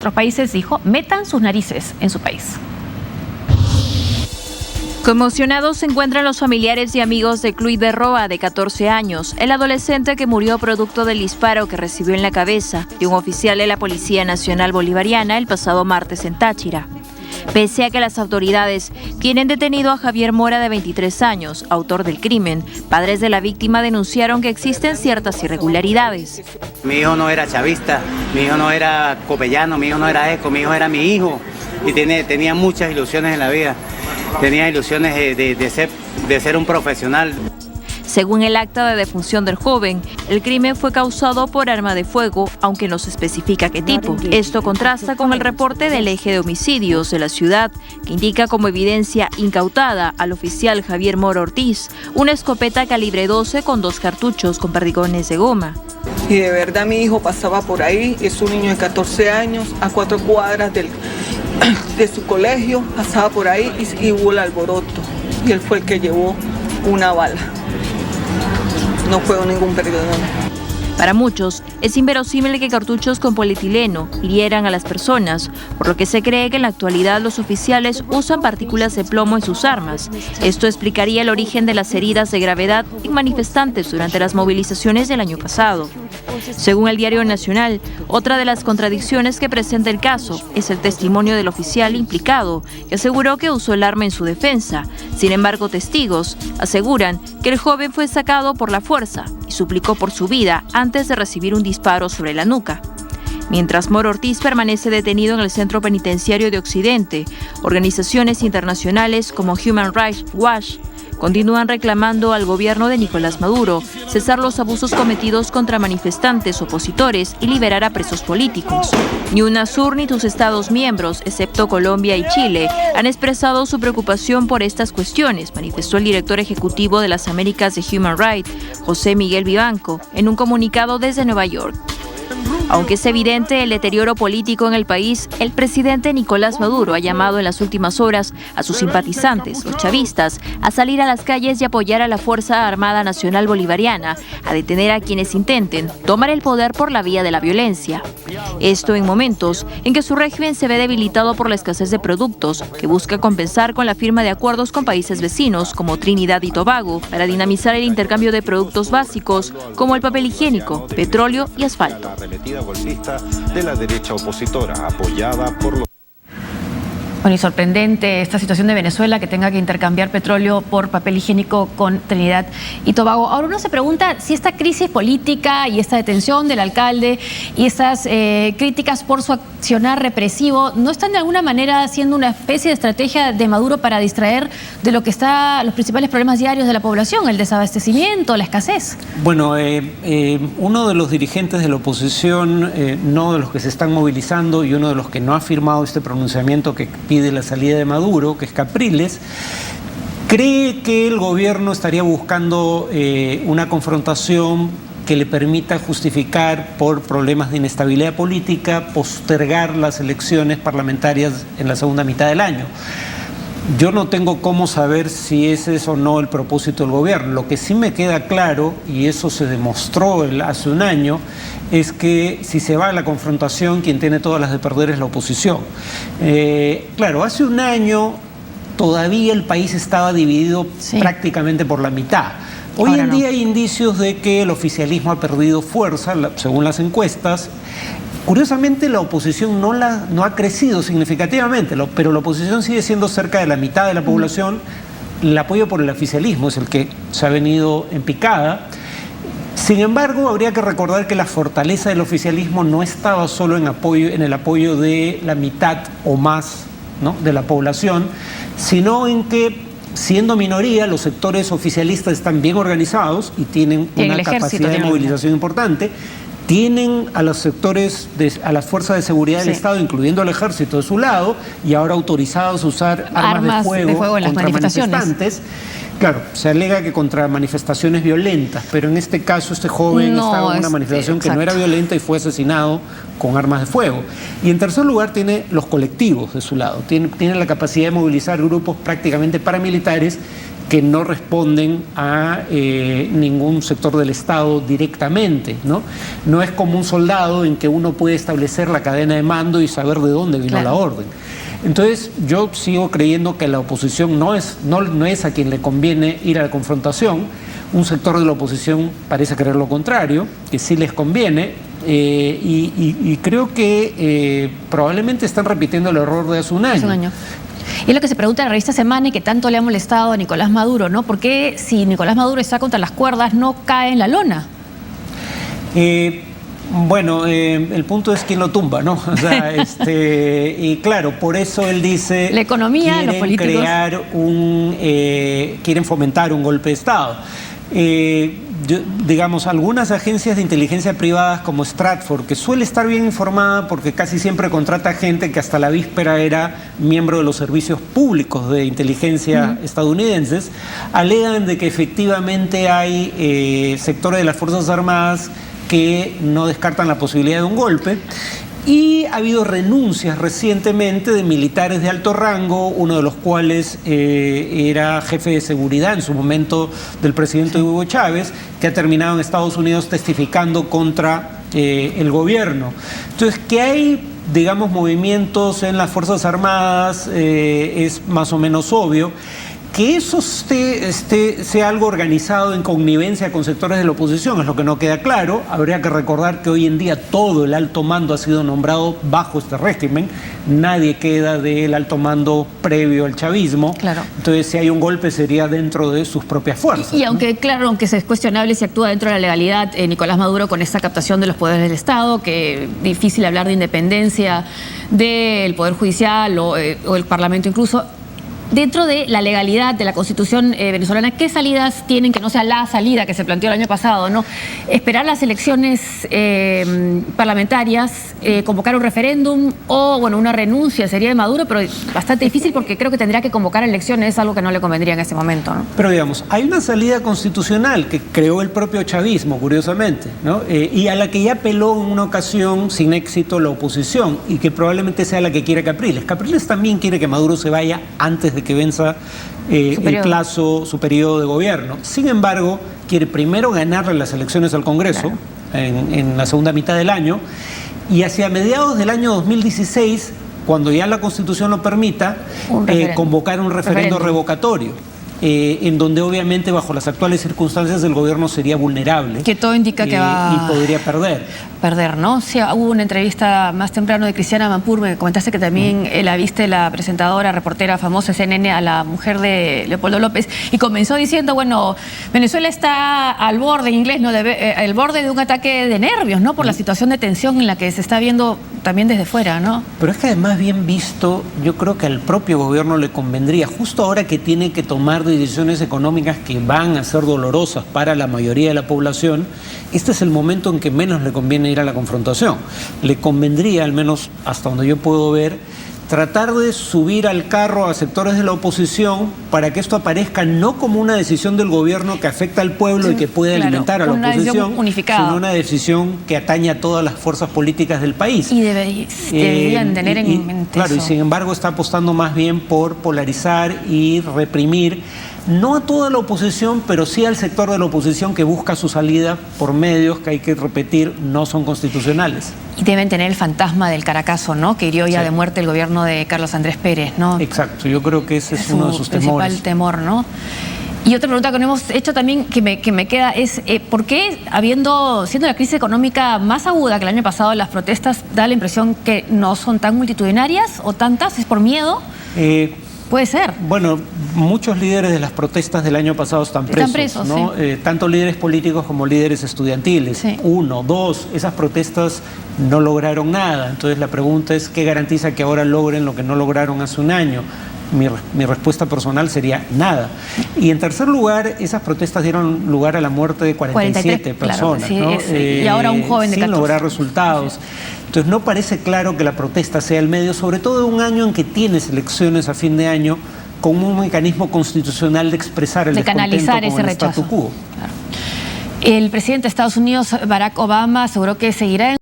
otros países, dijo, metan sus narices en su país. Conmocionados se encuentran los familiares y amigos de Cluy de Roa, de 14 años, el adolescente que murió producto del disparo que recibió en la cabeza de un oficial de la Policía Nacional Bolivariana el pasado martes en Táchira. Pese a que las autoridades tienen detenido a Javier Mora, de 23 años, autor del crimen, padres de la víctima denunciaron que existen ciertas irregularidades. Mi hijo no era chavista, mi hijo no era copellano, mi hijo no era eco, mi hijo era mi hijo y tenía muchas ilusiones en la vida. Tenía ilusiones de ser un profesional. Según el acta de defunción del joven, el crimen fue causado por arma de fuego, aunque no se especifica qué tipo. Esto contrasta con el reporte del eje de homicidios de la ciudad, que indica como evidencia incautada al oficial Javier Mora Ortiz una escopeta calibre 12 con 2 cartuchos con perdigones de goma. Y de verdad mi hijo pasaba por ahí, es un niño de 14 años, a 4 cuadras de su colegio, pasaba por ahí y hubo el alboroto. Y él fue el que llevó una bala. No fue ningún perdigono. Para muchos, es inverosímil que cartuchos con polietileno hirieran a las personas, por lo que se cree que en la actualidad los oficiales usan partículas de plomo en sus armas. Esto explicaría el origen de las heridas de gravedad en manifestantes durante las movilizaciones del año pasado. Según el Diario Nacional, otra de las contradicciones que presenta el caso es el testimonio del oficial implicado, que aseguró que usó el arma en su defensa. Sin embargo, testigos aseguran que el joven fue sacado por la fuerza y suplicó por su vida antes de recibir un disparo sobre la nuca. Mientras Mora Ortiz permanece detenido en el Centro Penitenciario de Occidente, organizaciones internacionales como Human Rights Watch continúan reclamando al gobierno de Nicolás Maduro cesar los abusos cometidos contra manifestantes opositores y liberar a presos políticos. Ni UNASUR ni sus estados miembros, excepto Colombia y Chile, han expresado su preocupación por estas cuestiones, manifestó el director ejecutivo de las Américas de Human Rights, José Miguel Vivanco, en un comunicado desde Nueva York. Aunque es evidente el deterioro político en el país, el presidente Nicolás Maduro ha llamado en las últimas horas a sus simpatizantes, los chavistas, a salir a las calles y apoyar a la Fuerza Armada Nacional Bolivariana, a detener a quienes intenten tomar el poder por la vía de la violencia. Esto en momentos en que su régimen se ve debilitado por la escasez de productos, que busca compensar con la firma de acuerdos con países vecinos como Trinidad y Tobago para dinamizar el intercambio de productos básicos como el papel higiénico, petróleo y asfalto. Golpista de la derecha opositora, apoyada por los... Bueno, y sorprendente esta situación de Venezuela, que tenga que intercambiar petróleo por papel higiénico con Trinidad y Tobago. Ahora uno se pregunta si esta crisis política y esta detención del alcalde y estas críticas por su accionar represivo no están de alguna manera haciendo una especie de estrategia de Maduro para distraer de lo que está los principales problemas diarios de la población, el desabastecimiento, la escasez. Bueno, uno de los dirigentes de la oposición, no de los que se están movilizando y uno de los que no ha firmado este pronunciamiento que pide la salida de Maduro, que es Capriles, cree que el gobierno estaría buscando una confrontación que le permita justificar, por problemas de inestabilidad política, postergar las elecciones parlamentarias en la segunda mitad del año. Yo no tengo cómo saber si ese es o no el propósito del gobierno. Lo que sí me queda claro, y eso se demostró hace un año, es que si se va a la confrontación, quien tiene todas las de perder es la oposición. Claro, hace un año todavía el país estaba dividido prácticamente por la mitad. Hoy en día hay indicios de que el oficialismo ha perdido fuerza, según las encuestas. Curiosamente, la oposición no ha crecido significativamente, pero la oposición sigue siendo cerca de la mitad de la población. El apoyo por el oficialismo es el que se ha venido en picada. Sin embargo, habría que recordar que la fortaleza del oficialismo no estaba solo en el apoyo de la mitad o más, ¿no?, de la población, sino en que, siendo minoría, los sectores oficialistas están bien organizados y tienen una capacidad de movilización importante. Tienen a los sectores, a las fuerzas de seguridad del Estado, incluyendo al ejército, de su lado, y ahora autorizados a usar armas de fuego en las contra manifestantes. Claro, se alega que contra manifestaciones violentas, pero en este caso este joven estaba en una manifestación que no era violenta y fue asesinado con armas de fuego. Y en tercer lugar tiene los colectivos de su lado, tiene la capacidad de movilizar grupos prácticamente paramilitares que no responden a ningún sector del Estado directamente, ¿no? No es como un soldado en que uno puede establecer la cadena de mando y saber de dónde vino la orden. Entonces, yo sigo creyendo que la oposición no es a quien le conviene ir a la confrontación. Un sector de la oposición parece creer lo contrario, que sí les conviene, y creo que probablemente están repitiendo el error de hace un año. Y es lo que se pregunta en la revista Semana y que tanto le ha molestado a Nicolás Maduro, ¿no? ¿Por qué si Nicolás Maduro está contra las cuerdas no cae en la lona? Bueno, el punto es quién lo tumba, ¿no? O sea, y claro, por eso él dice... La economía, los políticos... quieren fomentar un golpe de Estado. Digamos, algunas agencias de inteligencia privadas como Stratfor, que suele estar bien informada porque casi siempre contrata gente que hasta la víspera era miembro de los servicios públicos de inteligencia estadounidenses, alegan de que efectivamente hay sectores de las Fuerzas Armadas que no descartan la posibilidad de un golpe. Y ha habido renuncias recientemente de militares de alto rango, uno de los cuales era jefe de seguridad en su momento del presidente Hugo Chávez, que ha terminado en Estados Unidos testificando contra el gobierno. Entonces, que hay, digamos, movimientos en las Fuerzas Armadas es más o menos obvio. Que eso sea algo organizado en connivencia con sectores de la oposición es lo que no queda claro. Habría que recordar que hoy en día todo el alto mando ha sido nombrado bajo este régimen. Nadie queda del alto mando previo al chavismo. Claro. Entonces, si hay un golpe, sería dentro de sus propias fuerzas. Y aunque, claro, aunque es cuestionable si actúa dentro de la legalidad Nicolás Maduro con esta captación de los poderes del Estado, que difícil hablar de independencia del Poder Judicial o el Parlamento incluso. Dentro de la legalidad de la Constitución venezolana, ¿qué salidas tienen que no sea la salida que se planteó el año pasado, ¿no? Esperar las elecciones parlamentarias, convocar un referéndum o, bueno, una renuncia sería de Maduro, pero bastante difícil porque creo que tendría que convocar elecciones, es algo que no le convendría en ese momento, ¿no? Pero digamos, hay una salida constitucional que creó el propio chavismo, curiosamente, ¿no? Y a la que ya apeló en una ocasión sin éxito la oposición y que probablemente sea la que quiere Capriles. Capriles también quiere que Maduro se vaya antes de que venza el plazo, su periodo de gobierno. Sin embargo, quiere primero ganarle las elecciones al Congreso, en la segunda mitad del año, y hacia mediados del año 2016, cuando ya la Constitución lo permita, convocar un referendo revocatorio. En donde obviamente bajo las actuales circunstancias el gobierno sería vulnerable. Que todo indica que va... Y podría perder. Perder, ¿no? Sí, hubo una entrevista más temprano de Cristiana Mampur, me comentaste que también la viste, la presentadora, reportera famosa CNN, a la mujer de Leopoldo López, y comenzó diciendo, bueno, Venezuela está al borde, en inglés, ¿no? Al borde de un ataque de nervios, ¿no? Por la situación de tensión en la que se está viendo también desde fuera, ¿no? Pero es que además, bien visto, yo creo que al propio gobierno le convendría, justo ahora que tiene que tomar decisiones económicas que van a ser dolorosas para la mayoría de la población, este es el momento en que menos le conviene ir a la confrontación. Le convendría, al menos hasta donde yo puedo ver, tratar de subir al carro a sectores de la oposición para que esto aparezca no como una decisión del gobierno que afecta al pueblo y que puede alimentar a la oposición, sino una decisión que atañe a todas las fuerzas políticas del país. Y deberían tener en mente claro, eso. Y sin embargo está apostando más bien por polarizar y reprimir, no a toda la oposición, pero sí al sector de la oposición que busca su salida por medios que hay que repetir no son constitucionales. Y deben tener el fantasma del Caracazo, ¿no? Que hirió ya de muerte el gobierno de Carlos Andrés Pérez, ¿no? Exacto, yo creo que ese es uno de sus temores. Principal temor, ¿no? Y otra pregunta que no hemos hecho también que me queda es, ¿por qué, siendo la crisis económica más aguda que el año pasado, las protestas da la impresión que no son tan multitudinarias o tantas? ¿Es por miedo? Puede ser. Bueno, muchos líderes de las protestas del año pasado están presos, ¿no? Sí. Tanto líderes políticos como líderes estudiantiles. Sí. 1, 2, esas protestas no lograron nada. Entonces la pregunta es, ¿qué garantiza que ahora logren lo que no lograron hace un año? Mi respuesta personal sería nada. Y en tercer lugar, esas protestas dieron lugar a la muerte de 47 personas, claro, ¿no? Y ahora un joven de 14. Sin lograr resultados. Sí. Entonces no parece claro que la protesta sea el medio, sobre todo de un año en que tienes elecciones a fin de año, con un mecanismo constitucional de expresar el descontento con ese rechazo. Statu quo. Claro. El presidente de Estados Unidos, Barack Obama, aseguró que seguirá en